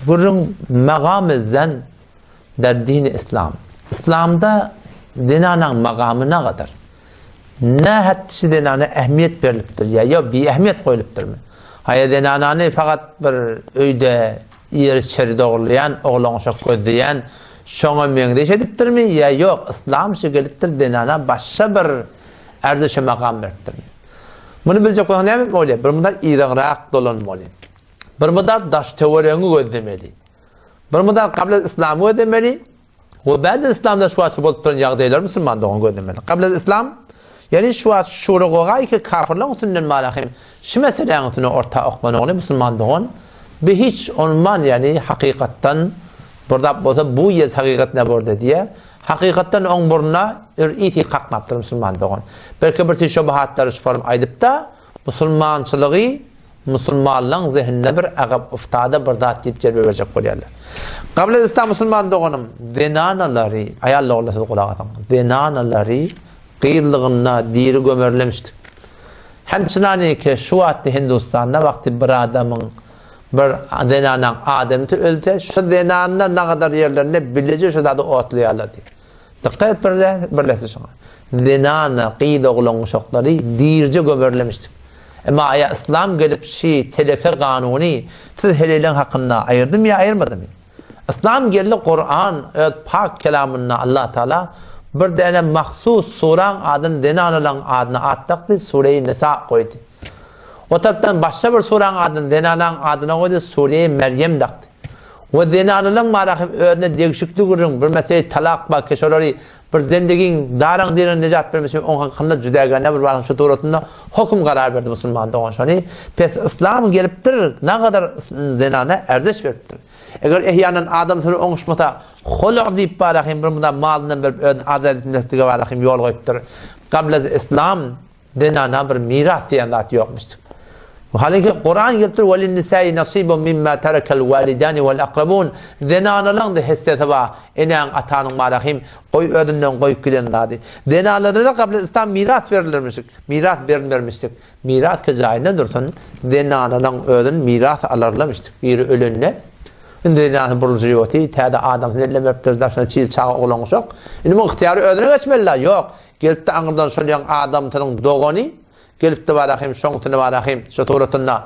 Burun magamızdan der din İslam. İslam'da dinanan magamına kadar ne hattisi dinana ehmiyet veriliptir ya bir ehmiyet koyuluptur mu? Hayır dinananı fakat bir öyde yer içeri doğrulayan, oğlan şok gözleyen şoňa meňdeş edipdir mi? Ya yok, İslam şegelipdir dinana başka bir erzişe makam veripdir mi? Bunu bilecek olan ne mi oluyor? Bir müddet iğrenrak dolanmalı. Bir müddet daş teoriyonu gözlemeli. Bir müddet kabla İslam'ı gözlemeli. Ve ba'da İslam'da şu açı bolup duran ýagdaýlar musulmandygyny gözlemeli. Kabla İslam yani şu açı şuruğa ki kafirler üstünden malahim. Şu meselenin üstüne orta okmanı musulmandygyny bir hiç onman yani hakikattan burada bu yez hakikat ne burada diye hakikattan on buruna iti kalkmaptır musulmandygyny. Belki bir şubahatlar şufarım aydıp da musulmançılığı musulmanlığın zihnine bir agab uftada bir zat deyip celbe verecek bolýarlar. Kabla İslam musulmandygyny denanaları ayalla Allah'a kulak atan. Denanaları qiyinligina diri gömerlemişdik. Hemçinani ki şu atı Hindistan'da vakti bir adamın bir denanan adamı öldü. Şu denanına ne kadar yerlerine bilece şu da otlayarlar diye. Dikkat birleşti şuna. Denana qiyinli olan şokları dirce gömerlemiştik. Ama aya İslam gelip telefe kanuni siz helalen hakkında ayırdı mı ya ayırmadı mı? İslam geldi Kur'an pak kelamına Allah Teala bir tane mahsus suran adın denanılan adına attıktı Sure-i Nisa koydu. O taraftan başka bir suran adın denanan adına koydu Sure-i Meryem daktı. Ve denanılan marahim önüne değişiklik kurun bir mesele talak bak keşoları bir zendegin darang diren necat vermesi on hakkında cüdagane bir varın şu doğrultusunda hukum karar verdi musulmanda on şani. Pes İslam geliptir ne kadar denana erzeş veriptir. Eğer ehyanın adam türü onuşmata hulu deyip barahim bir bundan malından bir azad etmektige barahim yol koyuptur. Kabla İslam denana bir miras diyen zat yokmuştur. Halbuki Kur'an geliptir velin nisai nasibun mimma tarakel validani vel akrabun denanalan da hisseti var. Enen atanın barahim koy ödünden koyup giden dadi. Denalara kabla İslam miras verilirmiştik. Miras verilmemiştik. Miras kezayinden dursun denanalan ödün miras alırlamıştık. Bir ölünle denanı burulcuyoti tada adam nellemeptir daşına çiğ çağı olan çok. Indi bu ihtiyarı ödüne geçmeliler. Yok. Gelip de anırdan söyleyen adam tanın doğani gelip de barahim şoňtyny barahim şu turatynda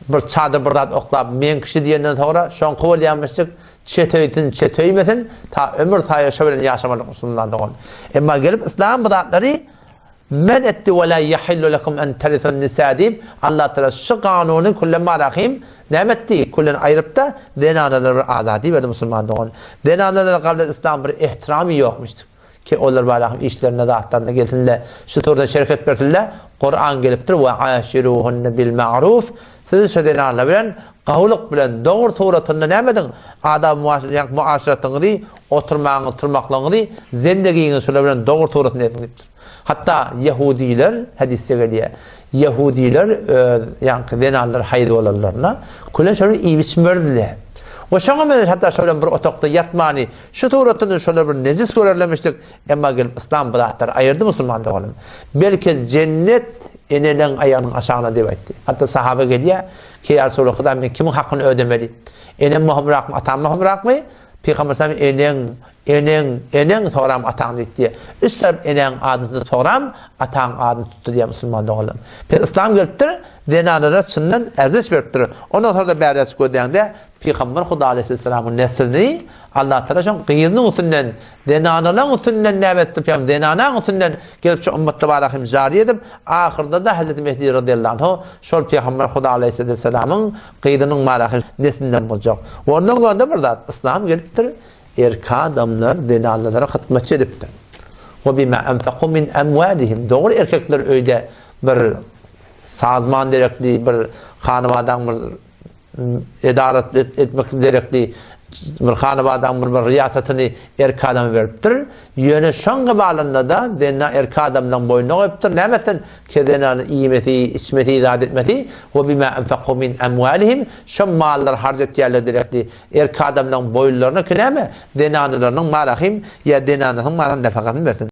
bir çadır birdat oklap men kişi diýenden sonra şoň kowalýanmyşdyk çetöýmesin ta ömür ta ýaşabilen ýaşamalyk usullandygy. Emma gelip İslam bidatlary men etti we la yahillu lekum an tarithu nisa diýip Allah Teala şu kanuny kullen barahim nämetdi kullen aýryp da denanalara azady berdi musulmandygy. Denanalara kabla İslam bir ihtiramy ýokmuşdy. Ki onlar barahim işlerine dağıtlarına gelsinler, şu turda şereket versinler, Kur'an geliptir ve aşiruhunne bil ma'ruf siz şu denarla bilen, qavluq bilen, doğru turatında ne medin? Adam muaşiratını, oturmağını, turmaklığını, zendegini şöyle bilen doğru turatını ediniptir. Hatta Yahudiler, hadiste geliyor, Yahudiler, yani denarlar haydi olarlarına, kullen şöyle iyi biçim verdiler. O şoňa hatta şöyle bir otokda yatmany şu turatını şöyle bir necis görerlemişdik. Emma gelip İslam bidatlar ayırdı musulmanda oğlum. Belki cennet enelen ayağının aşağına diýip aýtdy. Hatta sahabe gelýär ki ya Resulullah men kimin hakkını ödemeli? Enem muhamrak mı, atam muhamrak mı? Peygamber sallallahu enen toram atan diýdi. Üstär enen adyny toram atan adyny tutdy diýär musulmanda oğlum. İslam gelipdir denanlara sünnet erzeş beripdir. Ondan sonra da bäres gödäňde Peygamber Huda aleyhisselamın neslini Allah Teala şoň qiyinliň üstünden denanalan üstünden nämetdi peygamber denanan üstünden gelip şu ümmette barahim jari edip ahirde de Hazreti Mehdi radıyallahu anh şol Peygamber Huda aleyhisselamın qiyinliň barahim neslinden boljak. Ondan sonra bir zat İslam gelipdir erka adamlar denanalara hytmatçy edipdir. Ve bima anfaqu min amwalihim doğru erkekler öýde bir sazman derekli bir hanabadan bir edaret etmek gerekli bir hanabadan bir riyasetini erka adam veripdir. Ýöne şoňa balanda da denna erka adamdan boyuna goýupdyr. Nämetten kedenany iýmeti, içmeti, zat etmeti we bima anfaqu min amwalihim şu mallar harc etýärler direkli erka adamdan boyunlaryna näme denanylarynyň marahim ya denanynyň maran nafakatyny bersin.